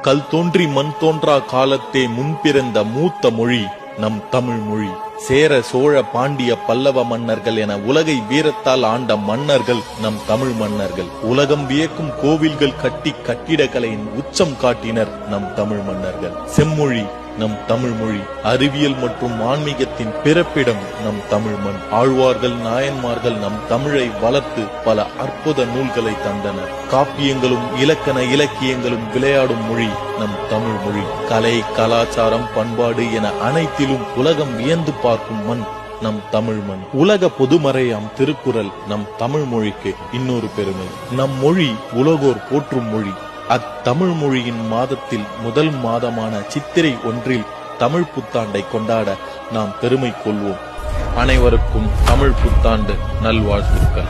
கல் தோன்றி மண் தோன்றா காலத்தே முன்பிறந்த மூத்த மொழி நம் தமிழ் மொழி. சேர சோழ பாண்டிய பல்லவ மன்னர்கள் என உலகை வீரத்தால் ஆண்ட மன்னர்கள் நம் தமிழ் மன்னர்கள். உலகம் வியக்கும் கோவில்கள் கட்டி கட்டிடக்கலையின் உச்சம் காட்டினர் நம் தமிழ் மன்னர்கள். செம்மொழி நம் தமிழ் மொழி. அறிவியல் மற்றும் ஆன்மீகத்தின் பிறப்பிடம் நம் தமிழ் மண். ஆழ்வார்கள் நாயன்மார்கள் நம் தமிழை வளர்த்து பல அற்புத நூல்களை தந்தனர். காப்பியங்களும் இலக்கண இலக்கியங்களும் விளையாடும் மொழி நம் தமிழ் மொழி. கலை கலாச்சாரம் பண்பாடு என அனைத்திலும் உலகம் வியந்து பார்க்கும் மண் நம் தமிழ் மண். உலக பொதுமறையாம் திருக்குறள் நம் தமிழ் மொழிக்கு இன்னொரு பெருமை. நம் மொழி உலகோர் போற்றும் மொழி. அத்தமிழ் மொழியின் மாதத்தில் முதல் மாதமான சித்திரை 1 தமிழ் புத்தாண்டை கொண்டாட நாம் பெருமை கொள்வோம். அனைவருக்கும் தமிழ் புத்தாண்டு நல்வாழ்த்துக்கள்.